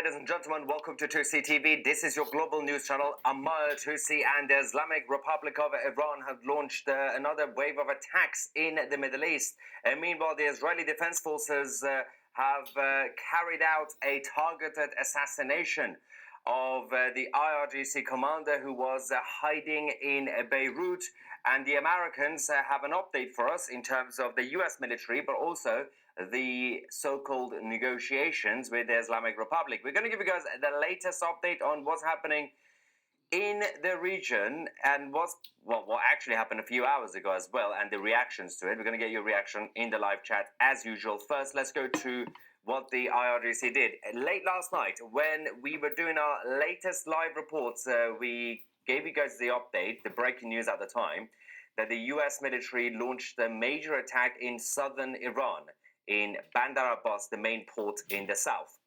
ladies and gentlemen. Welcome to 2C TV. This is your global news channel. I'm Maya 2C, and the Islamic Republic of Iran have launched another wave of attacks in the Middle East. Meanwhile, the Israeli Defense Forces have carried out a targeted assassination of the IRGC commander who was hiding in Beirut. And the Americans have an update for us in terms of the US military, but also the so-called negotiations with the Islamic Republic. We're going to give you guys the latest update on what's happening in the region and what actually happened a few hours ago as well, and the reactions to it. We're going to get your reaction in the live chat as usual. First, let's go to what the IRGC did. Late last night, when we were doing our latest live reports, we gave you guys the update, the breaking news at the time, that the US military launched a major attack in southern Iran, in Bandar Abbas, the main port in the south.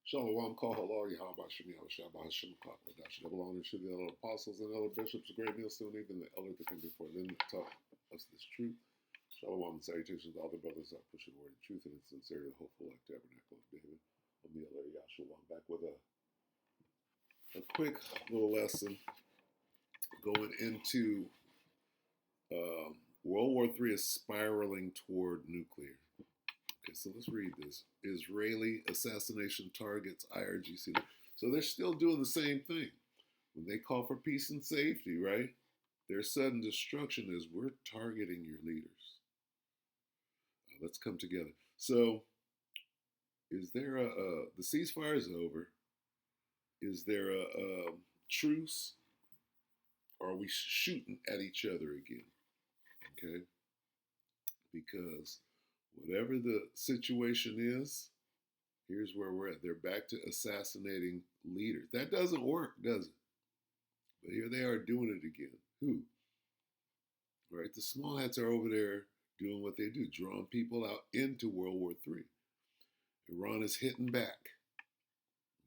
Shalom, Kohalor, Yahweh Shem Shabbat Hashem Dash Babylon, and should the other apostles and other bishops, great millstone, even the elder that came before them that taught us this truth. Shalom and salutations to all the brothers that push the word of truth and its sincerity, the hopeful like tabernacle of David. I'm the elder Yahshua. I'm back with a quick little lesson going into World War III is spiraling toward nuclear. Okay, so let's read this. Israeli assassination targets IRGC. So they're still doing the same thing. When they call for peace and safety, right? Their sudden destruction is we're targeting your leaders. Let's come together. So is there the ceasefire is over. Is there a truce? Or are we shooting at each other again? Okay? Because whatever the situation is, here's where we're at. They're back to assassinating leaders. That doesn't work, does it? But here they are doing it again. Who? Right? The small hats are over there doing what they do, drawing people out into World War III. Iran is hitting back,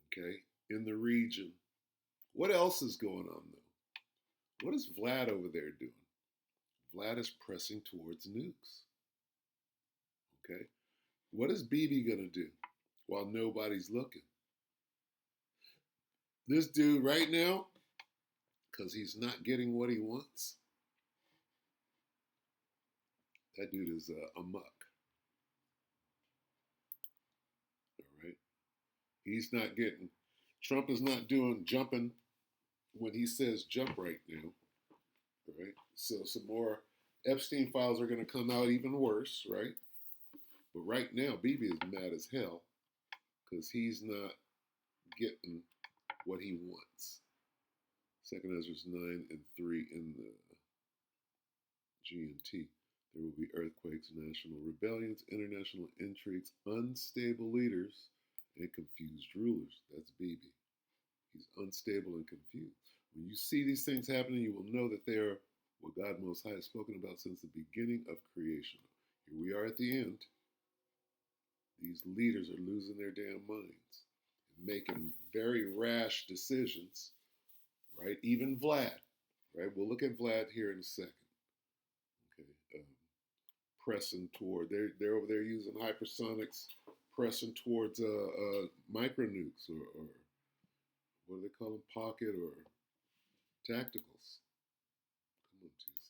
okay, in the region. What else is going on, though? What is Vlad over there doing? Vlad is pressing towards nukes. Okay? What is Bibi going to do while nobody's looking? This dude right now, because he's not getting what he wants, that dude is amok. All right? He's not getting, Trump is not doing jumping when he says jump right now. Right? So some more Epstein files are going to come out even worse, right? But right now, Bibi is mad as hell because he's not getting what he wants. 2nd Ezra 9 and 3 in the GMT. There will be earthquakes, national rebellions, international intrigues, unstable leaders, and confused rulers. That's Bibi. He's unstable and confused. When you see these things happening, you will know that they are what God Most High has spoken about since the beginning of creation. Here we are at the end. These leaders are losing their damn minds and making very rash decisions, right? Even Vlad, right? We'll look at Vlad here in a second. Okay, pressing toward, they're over there using hypersonics, pressing towards micronukes or what do they call them? Pocket or tacticals. Come on, TC.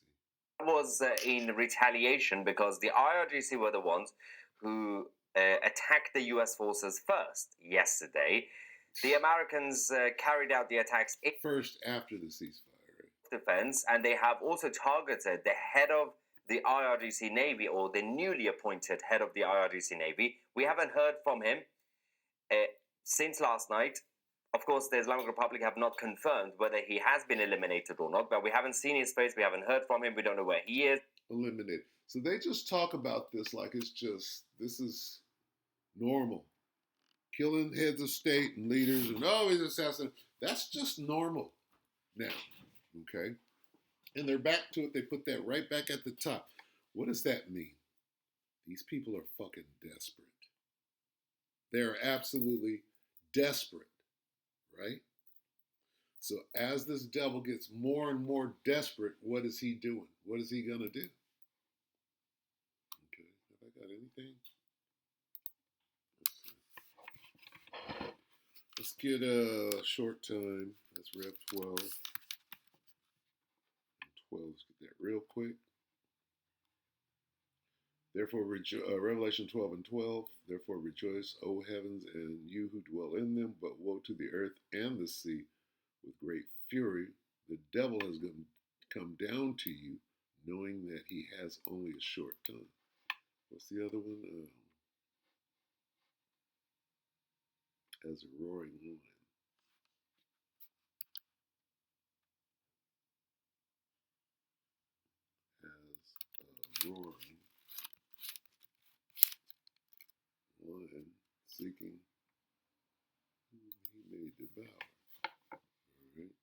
That was in retaliation because the IRGC were the ones who attacked the US forces first yesterday. The Americans carried out the attacks first after the ceasefire, right? Defense, and they have also targeted the head of the IRGC Navy, or the newly appointed head of the IRGC Navy. We haven't heard from him since last night. Of course, the Islamic Republic have not confirmed whether he has been eliminated or not, but we haven't seen his face, we haven't heard from him, we don't know where he is. Eliminated. So they just talk about this like it's just, this is normal. Killing heads of state and leaders and, oh, he's assassin. That's just normal now, okay? And they're back to it. They put that right back at the top. What does that mean? These people are fucking desperate. They're absolutely desperate. Right? So as this devil gets more and more desperate, what is he doing? What is he going to do? Okay, have I got anything? Let's see. let's get a short time. That's Rev 12. 12, let's get that real quick. Therefore, Revelation 12 and 12. Therefore, rejoice, O heavens, and you who dwell in them. But woe to the earth and the sea with great fury. The devil has come down to you, knowing that he has only a short time. What's the other one? As a roaring lion. As a roaring lion, seeking whom he may devour. All right.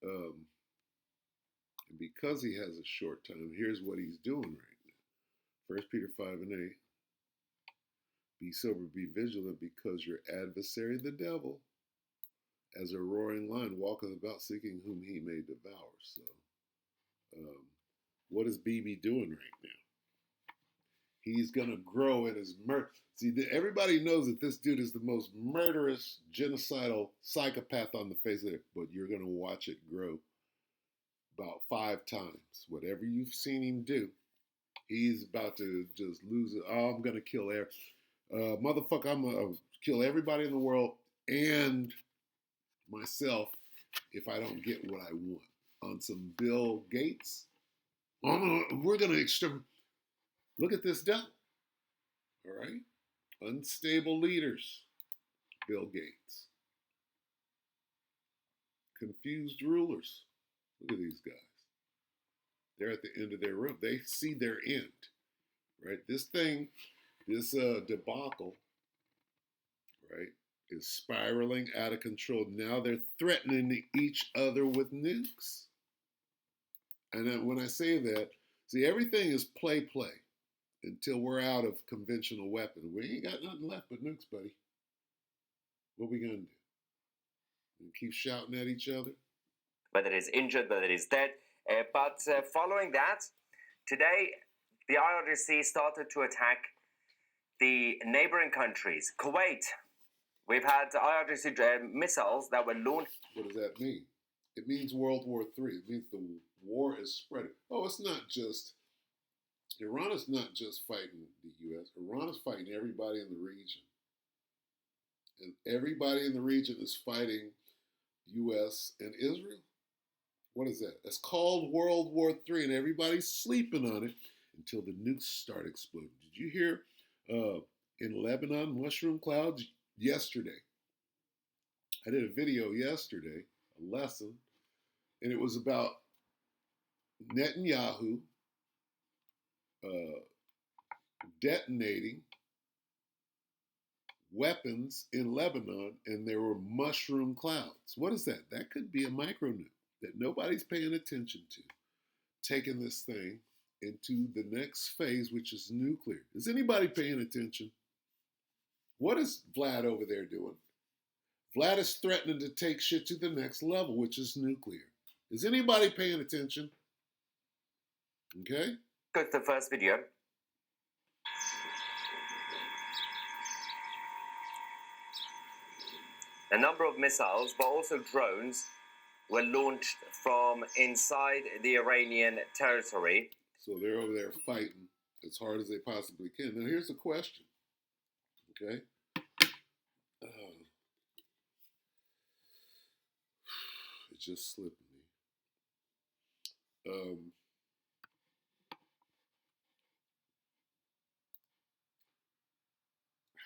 And because he has a short time, here's what he's doing right now. 1 Peter 5 and 8. Be sober, be vigilant, because your adversary, the devil, as a roaring lion, walketh about seeking whom he may devour. So, what is BB doing right now? He's going to grow in his murder. See, everybody knows that this dude is the most murderous, genocidal psychopath on the face of the earth, but you're going to watch it grow about 5 times. Whatever you've seen him do, he's about to just lose it. Oh, I'm going to kill motherfucker, I'm going to kill everybody in the world and myself if I don't get what I want. On some Bill Gates. We're going to exterminate. Look at this devil. All right? Unstable leaders. Bill Gates. Confused rulers. Look at these guys. They're at the end of their rope. They see their end. Right? This thing, this debacle, right, is spiraling out of control. Now they're threatening each other with nukes. And then when I say that, see, everything is play until we're out of conventional weapons. We ain't got nothing left but nukes, buddy. What we gonna do? We keep shouting at each other? Whether it's injured, whether it's dead. But following that, today the IRGC started to attack the neighboring countries. Kuwait. We've had IRGC missiles that were launched. What does that mean? It means World War III. It means the war is spreading. Oh, it's not just, Iran is not just fighting the U.S. Iran is fighting everybody in the region. And everybody in the region is fighting U.S. and Israel. What is that? That's called World War III, and everybody's sleeping on it until the nukes start exploding. Did you hear in Lebanon, mushroom clouds yesterday? I did a video yesterday, a lesson, and it was about Netanyahu detonating weapons in Lebanon, and there were mushroom clouds. What is that? That could be a micro nuke that nobody's paying attention to, taking this thing into the next phase, which is nuclear. Is anybody paying attention? What is Vlad over there doing? Vlad is threatening to take shit to the next level, which is nuclear. Is anybody paying attention? Okay? Go to the first video. A number of missiles, but also drones, were launched from inside the Iranian territory. So they're over there fighting as hard as they possibly can. Now here's the question. Okay? It just slipped me.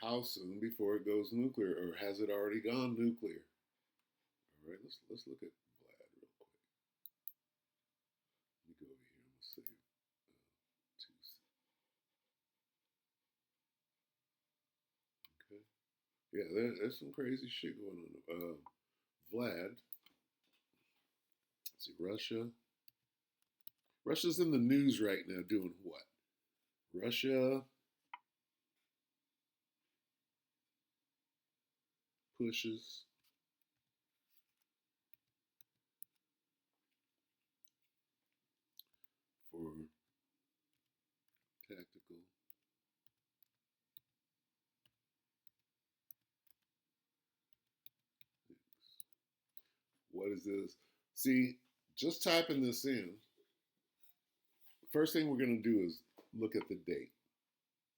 How soon before it goes nuclear, or has it already gone nuclear? All right, let's look at Vlad real quick. Let me go over here and we'll save okay. Yeah, there's some crazy shit going on. Vlad. Let's see, Russia. Russia's in the news right now doing what? Russia pushes for tactical What is this? See, just typing this in, first thing we're going to do is look at the date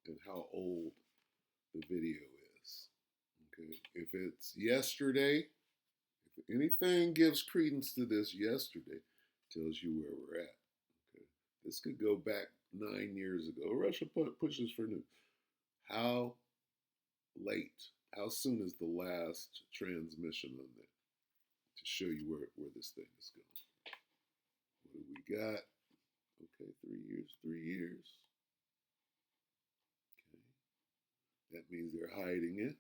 and how old the video is. Okay, if it's yesterday, if anything gives credence to this yesterday, tells you where we're at. Okay, this could go back 9 years ago. Russia pushes for new. How late? How soon is the last transmission on that? To show you where this thing is going. What do we got? Okay, 3 years, 3 years. Okay, that means they're hiding it.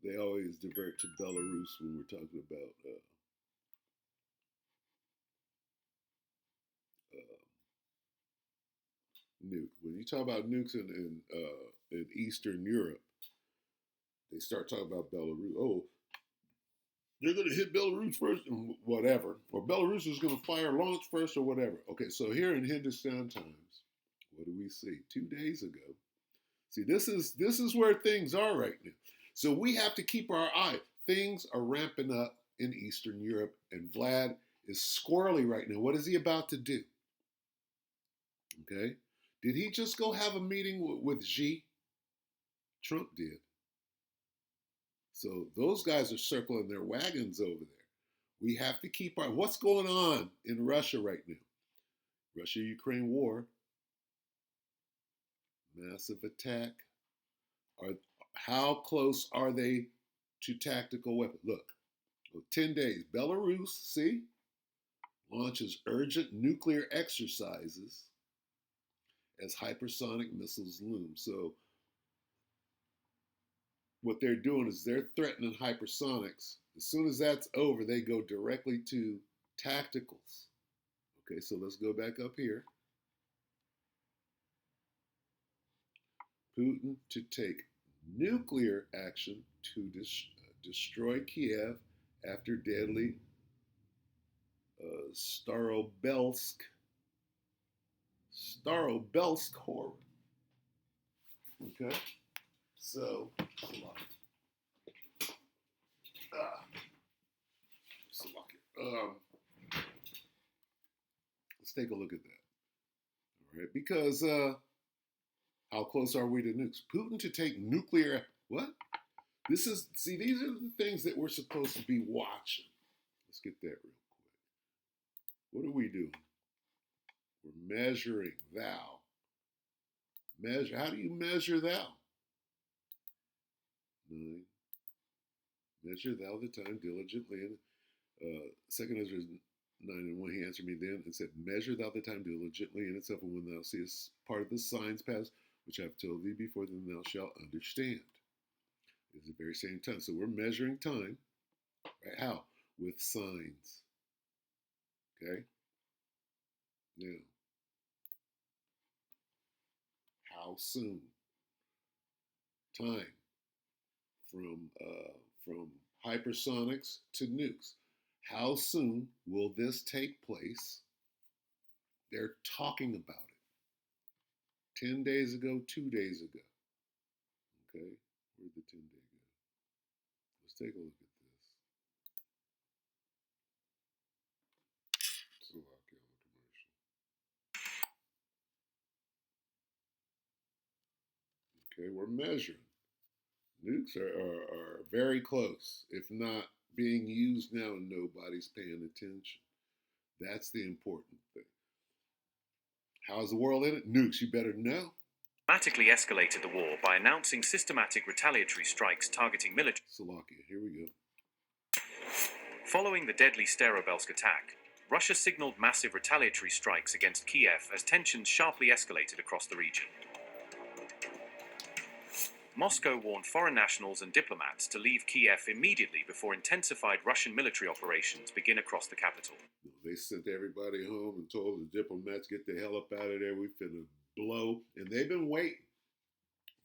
They always divert to Belarus when we're talking about nuke. When you talk about nukes in Eastern Europe, they start talking about Belarus. Oh, they're going to hit Belarus first, and whatever. Or Belarus is going to fire launch first, or whatever. Okay, so here in Hindustan Times, what do we see? 2 days ago. See, this is where things are right now. So we have to keep our eye. Things are ramping up in Eastern Europe, and Vlad is squirrely right now. What is he about to do? Okay, did he just go have a meeting with Xi? Trump did. So those guys are circling their wagons over there. We have to keep our, what's going on in Russia right now? Russia-Ukraine war, massive attack. How close are they to tactical weapons? Look, 10 days. Belarus, see, launches urgent nuclear exercises as hypersonic missiles loom. So what they're doing is they're threatening hypersonics. As soon as that's over, they go directly to tacticals. Okay, so let's go back up here. Putin to take nuclear action to destroy Kiev after deadly Starobelsk horror. Okay, so let's take a look at that. All right, because how close are we to nukes? Putin to take nuclear. What? These are the things that we're supposed to be watching. Let's get that real quick. What are we doing? We're measuring thou. How do you measure thou? 9. Measure thou the time diligently. And second Ezra 9:1, he answered me then and said, measure thou the time diligently in itself, and when thou seest part of the signs pass, which I have told thee before, then thou shalt understand. It's the very same time. So we're measuring time. Right? How? With signs. Okay? Now, how soon? Time from hypersonics to nukes. How soon will this take place? They're talking about it. 10 days ago, 2 days ago. Okay, where'd the 10-day go? Let's take a look at this. So I'll get on the commercial. Okay, we're measuring. Nukes are very close, if not being used now and nobody's paying attention. That's the important thing. How's the world in it? Nukes, you better know. Dramatically escalated the war by announcing systematic retaliatory strikes targeting military. Slovakia, here we go. Following the deadly Starobelsk attack, Russia signaled massive retaliatory strikes against Kiev as tensions sharply escalated across the region. Moscow warned foreign nationals and diplomats to leave Kiev immediately before intensified Russian military operations begin across the capital. They sent everybody home and told the diplomats, get the hell up out of there, we finna blow. And they've been waiting.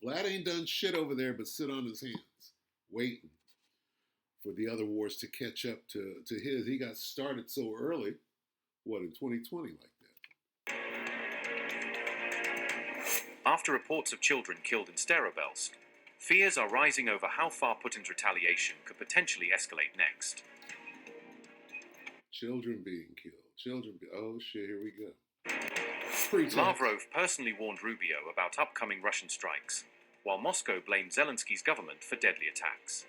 Vlad ain't done shit over there but sit on his hands, waiting for the other wars to catch up to his. He got started so early, in 2020 like that. After reports of children killed in Starovelsk, fears are rising over how far Putin's retaliation could potentially escalate next. Children being killed. Oh shit, here we go. Lavrov personally warned Rubio about upcoming Russian strikes, while Moscow blamed Zelensky's government for deadly attacks.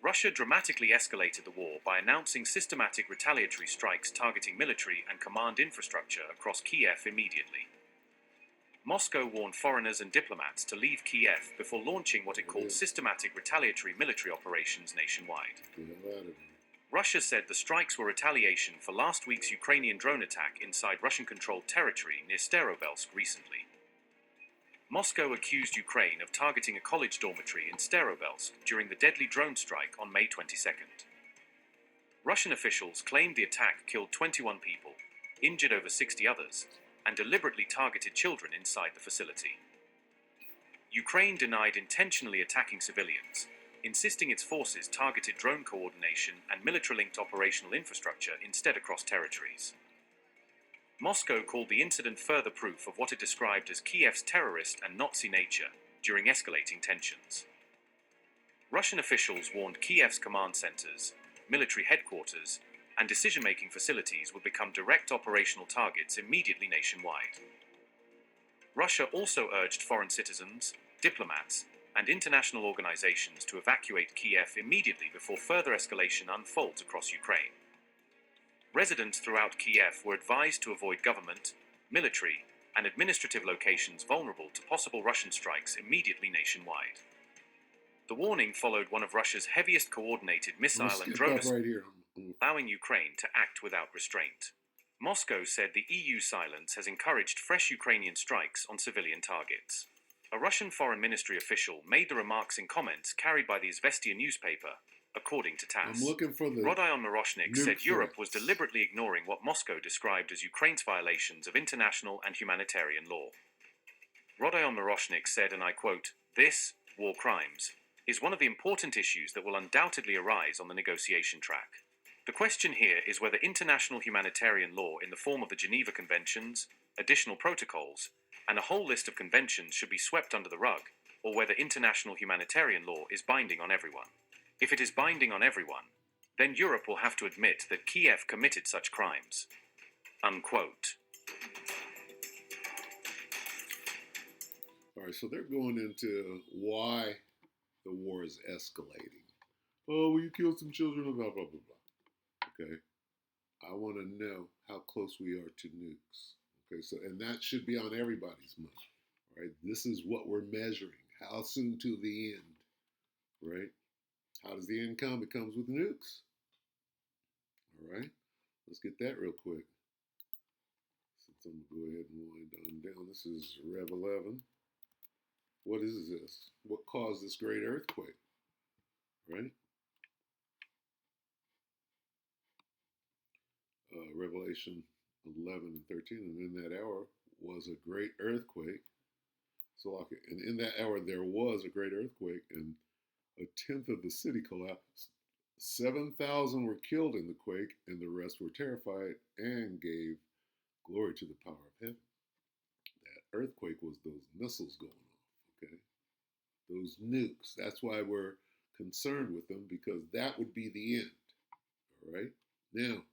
Russia dramatically escalated the war by announcing systematic retaliatory strikes targeting military and command infrastructure across Kiev immediately. Moscow warned foreigners and diplomats to leave Kiev before launching what it called systematic retaliatory military operations nationwide. Russia said the strikes were retaliation for last week's Ukrainian drone attack inside Russian-controlled territory near Starovelsk recently. Moscow accused Ukraine of targeting a college dormitory in Starovelsk during the deadly drone strike on May 22nd. Russian officials claimed the attack killed 21 people, injured over 60 others, and deliberately targeted children inside the facility. Ukraine denied intentionally attacking civilians, insisting its forces targeted drone coordination and military-linked operational infrastructure instead across territories. Moscow called the incident further proof of what it described as Kiev's terrorist and Nazi nature during escalating tensions. Russian officials warned Kiev's command centers, military headquarters, and decision-making facilities would become direct operational targets immediately nationwide. Russia also urged foreign citizens, diplomats, and international organizations to evacuate Kiev immediately before further escalation unfolds across Ukraine. Residents throughout Kiev were advised to avoid government, military, and administrative locations vulnerable to possible Russian strikes immediately nationwide. The warning followed one of Russia's heaviest coordinated missile and drone right here. allowing Ukraine to act without restraint. Moscow said the EU silence has encouraged fresh Ukrainian strikes on civilian targets. A Russian foreign ministry official made the remarks in comments carried by the Izvestia newspaper, according to TASS. I'm looking for the Rodion Miroshnik said Europe was deliberately ignoring what Moscow described as Ukraine's violations of international and humanitarian law. Rodion Miroshnik said, and I quote, "This, war crimes, is one of the important issues that will undoubtedly arise on the negotiation track. The question here is whether international humanitarian law in the form of the Geneva Conventions, additional protocols, and a whole list of conventions should be swept under the rug, or whether international humanitarian law is binding on everyone. If it is binding on everyone, then Europe will have to admit that Kiev committed such crimes." Unquote. All right, so they're going into why the war is escalating. Oh, well, you killed some children, blah, blah, blah, blah. Okay. I want to know how close we are to nukes. Okay, so, and that should be on everybody's mind, right? This is what we're measuring. How soon to the end, right? How does the end come? It comes with nukes. All right, let's get that real quick. Since I'm going to go ahead and wind on down. This is Rev 11. What is this? What caused this great earthquake, right? Revelation 11 and 13, and in that hour was a great earthquake. So, and in that hour there was a great earthquake, and a tenth of the city collapsed. 7,000 were killed in the quake, and the rest were terrified and gave glory to the power of heaven. That earthquake was those missiles going off, okay? Those nukes. That's why we're concerned with them, because that would be the end, all right? Now,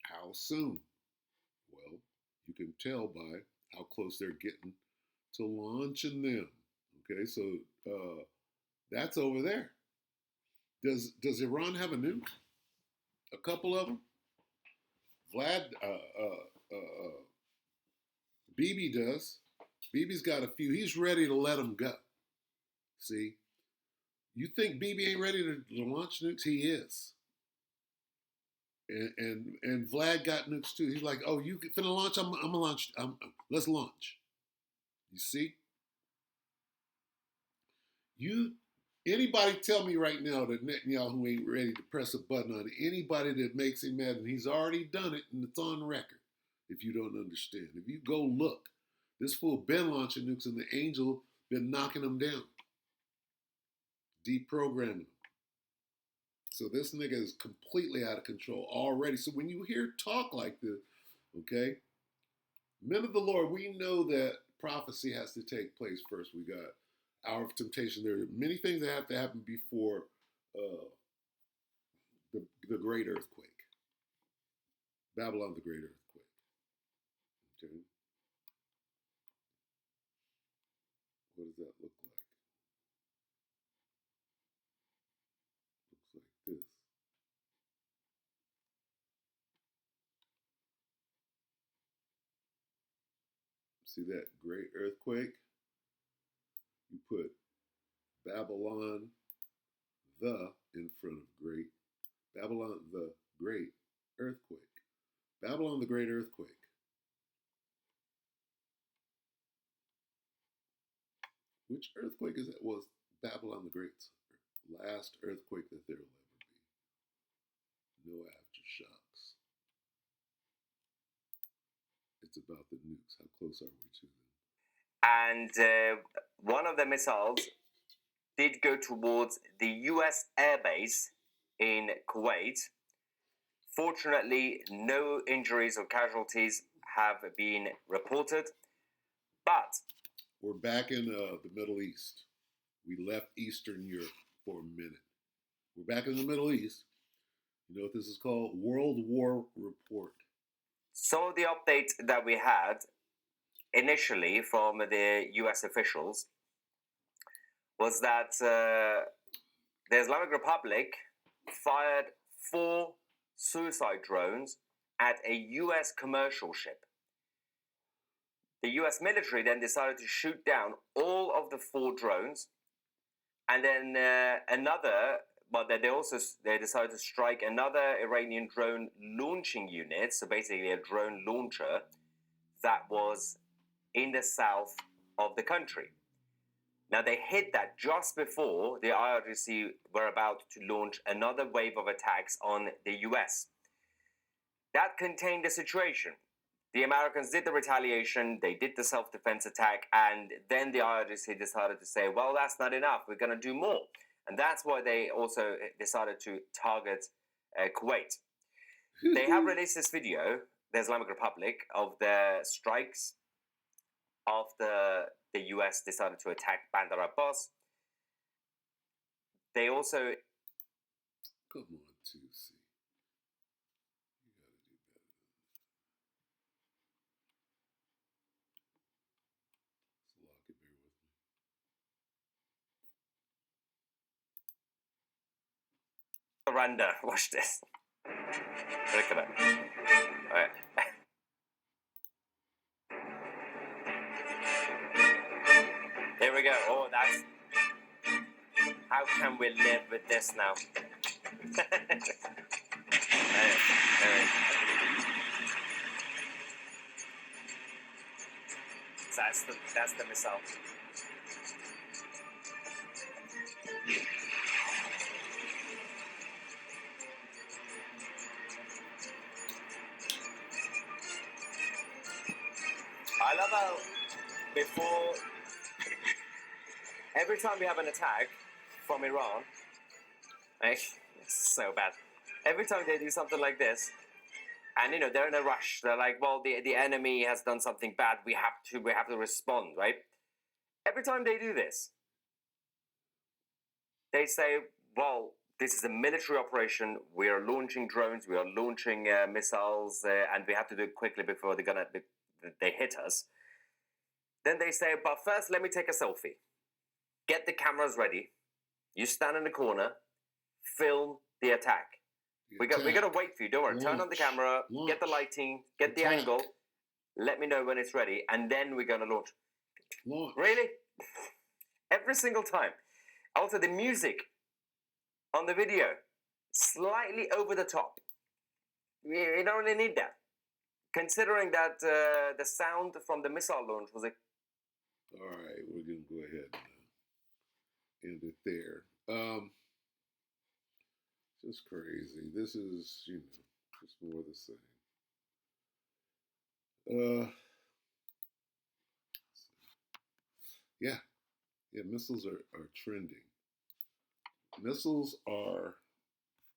how soon? Well, you can tell by how close they're getting to launching them. Okay, so that's over there. Does Iran have a nuke? A couple of them. Bibi does. Bibi's got a few. He's ready to let them go. See, you think Bibi ain't ready to launch nukes? He is. And Vlad got nukes too. He's like, oh, you finna launch? I'm gonna launch. Let's launch. You see? Anybody tell me right now that Netanyahu ain't ready to press a button on anybody that makes him mad, and he's already done it, and it's on record. If you don't understand, if you go look, this fool been launching nukes, and the angel been knocking them down, deprogramming them. So this nigga is completely out of control already. So when you hear talk like this, okay, men of the Lord, we know that prophecy has to take place first. We got hour of temptation. There are many things that have to happen before uh, the great earthquake. Babylon, the great earthquake. Okay. What does that look like? Looks like this. See that great earthquake? You put Babylon the in front of great. Babylon the great earthquake. Babylon the great earthquake. Which earthquake is it? Was Babylon the Great's last earthquake that there will ever be. No aftershocks. It's about the nukes. How close are we to them? And one of the missiles did go towards the US airbase in Kuwait. Fortunately, no injuries or casualties have been reported, but we're back in the Middle East. We left Eastern Europe for a minute. We're back in the Middle East. You know what this is called? World War Report. Some of the updates that we had initially from the US officials was that the Islamic Republic fired 4 suicide drones at a US commercial ship. The US military then decided to shoot down all of the 4 drones, and then they decided to strike another Iranian drone launching unit, so basically a drone launcher that was in the south of the country. Now, they hit that just before the IRGC were about to launch another wave of attacks on the US. That contained the situation. The Americans did the retaliation, they did the self-defense attack, and then the IRGC decided to say, well, that's not enough, we're going to do more. And that's why they also decided to target Kuwait. They have released this video, the Islamic Republic, of the strikes after the US decided to attack Bandar Abbas. They also... Come on, 2C. You gotta do better than that. So lock it, bear with me. Surrender. Watch this. Look at that. All right. There we go. Oh, that's... How can we live with this now? That's the missile. I love how before every time we have an attack from Iran, it's so bad. Every time they do something like this, and you know they're in a rush, they're like, well, the enemy has done something bad. We have to respond, right? Every time they do this, they say, well, this is a military operation. We are launching drones. We are launching missiles, and we have to do it quickly before they hit us. Then they say, but first, let me take a selfie. Get the cameras ready. You stand in the corner, film the attack. We're going to wait for you. Don't worry. Turn on the camera, get the lighting, get the angle. Let me know when it's ready, and then we're going to launch. Really? Every single time. Also, the music on the video, slightly over the top. You don't really need that. Considering that the sound from the missile launch was All right, we're going to go ahead and end it there. Just crazy. This is, just more the same. Yeah, missiles are trending. Missiles are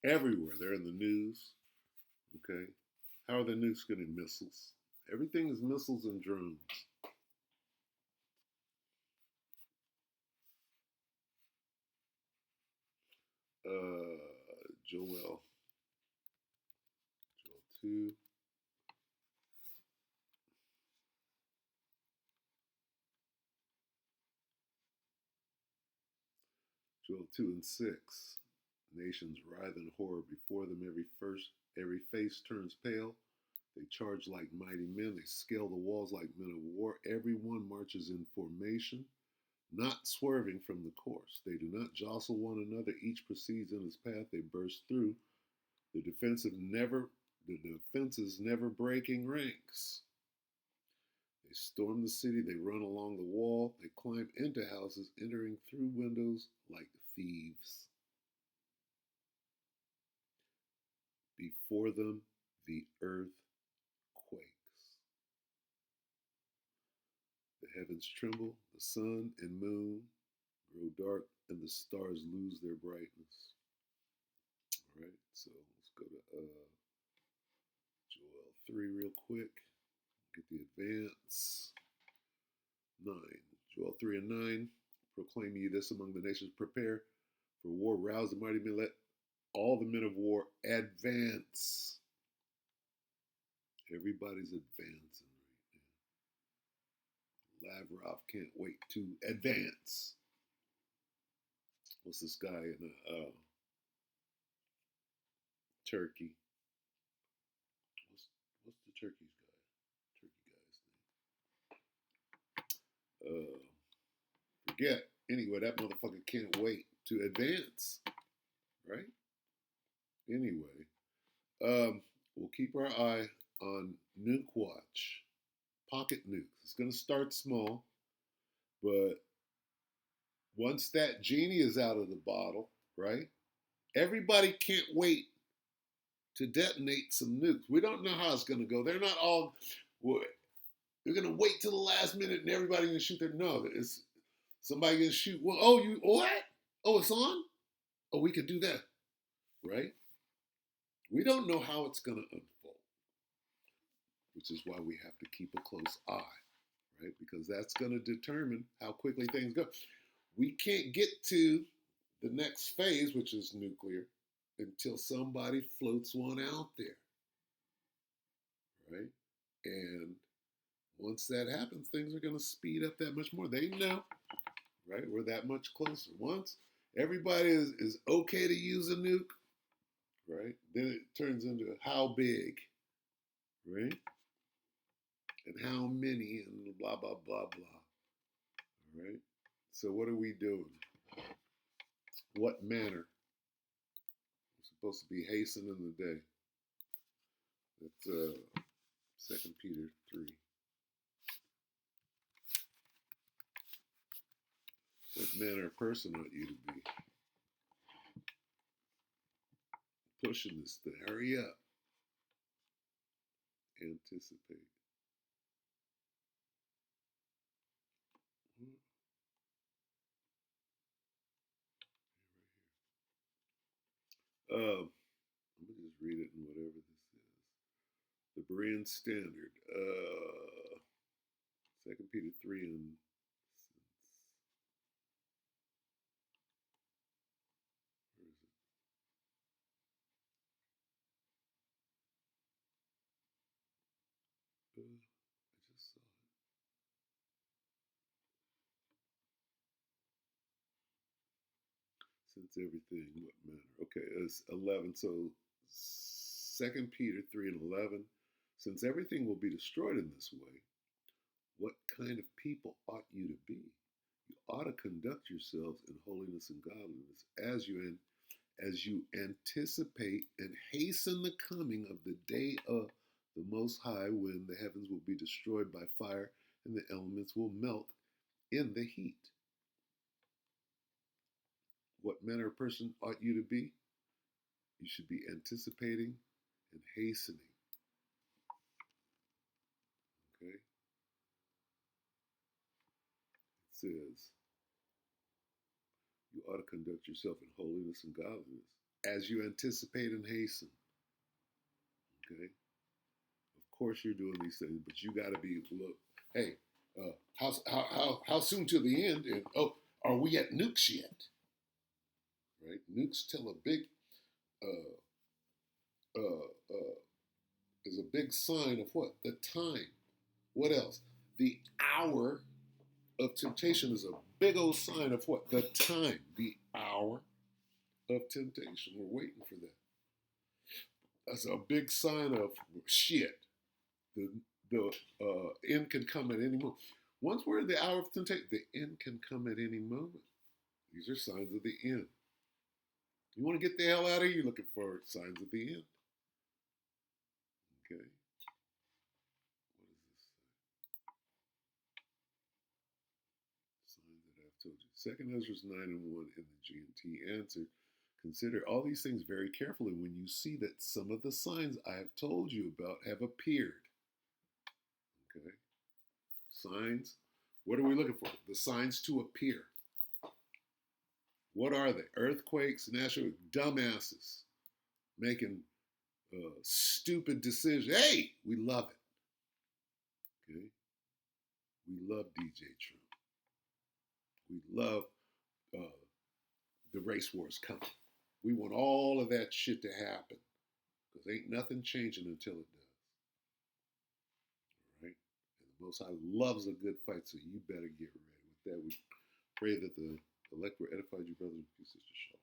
everywhere. They're in the news. Okay, how are the nukes getting missiles? Everything is missiles and drones. Joel 2. Joel 2 and 6. Nations writhe in horror before them. Every face turns pale. They charge like mighty men. They scale the walls like men of war. Everyone marches in formation, not swerving from the course. They do not jostle one another. Each proceeds in his path. They burst through the defenses never breaking ranks. They storm the city. They run along the wall. They climb into houses, entering through windows like thieves. Before them, the earth quakes. The heavens tremble, the sun and moon grow dark, and the stars lose their brightness. All right, so let's go to Joel 3 real quick. Get the advance. 9. Joel 3 and 9. Proclaim ye this among the nations. Prepare for war. Rouse the mighty men. Let all the men of war advance. Everybody's advancing right now. Lavrov can't wait to advance. What's this guy in Turkey? What's the Turkey guy's name? Forget. Anyway, that motherfucker can't wait to advance. Right? Anyway, we'll keep our eye on Nuke Watch. Pocket nukes. It's going to start small, but once that genie is out of the bottle, right? Everybody can't wait to detonate some nukes. We don't know how it's going to go. They're not all. They're going to wait till the last minute and everybody going to shoot their. No, it's somebody going to shoot. Well, oh, you what? Oh, it's on. Oh, we could do that, right? We don't know how it's going to unfold, which is why we have to keep a close eye, right? Because that's going to determine how quickly things go. We can't get to the next phase, which is nuclear, until somebody floats one out there, right? And once that happens, things are going to speed up that much more. They know, right? We're that much closer. Once everybody is okay to use a nuke, right? Then it turns into how big, right? And how many, and blah, blah, blah, blah, right? So what are we doing? What manner? We're supposed to be hastening the day. That's 2 Peter 3. What manner of person ought you to be? Pushing this thing. Hurry up. Anticipate. Let me just read it in whatever this is. The Berean Standard. 2 Peter 3 and where is it? I just saw it. Since everything, what manner? Okay, it's 11. So 2 Peter 3 and 11. Since everything will be destroyed in this way, what kind of people ought you to be? You ought to conduct yourselves in holiness and godliness as you anticipate and hasten the coming of the day of the Most High, when the heavens will be destroyed by fire and the elements will melt in the heat. What manner of person ought you to be? You should be anticipating and hastening. Okay? It says, you ought to conduct yourself in holiness and godliness as you anticipate and hasten. Okay? Of course you're doing these things, but you got to be, look, hey, how soon to the end? And, oh, are we at nukes yet? Right? Nukes tell a big, is a big sign of what? The time. What else? The hour of temptation is a big old sign of what? The time. The hour of temptation. We're waiting for that. That's a big sign of shit. The end can come at any moment. Once we're in the hour of temptation, the end can come at any moment. These are signs of the end. You want to get the hell out of here, you're looking for signs of the end. Okay. What does this say? Signs that I've told you. Second Ezra 9:1 in the GNT answered, consider all these things very carefully when you see that some of the signs I have told you about have appeared. Okay. Signs. What are we looking for? The signs to appear. What are they? Earthquakes, natural dumbasses making stupid decisions. Hey, we love it. Okay. We love DJ Trump. We love the race wars coming. We want all of that shit to happen because ain't nothing changing until it does. All right? And the Most High loves a good fight, so you better get ready. With that, we pray that the elect will edify you, brothers and sisters. Shalom.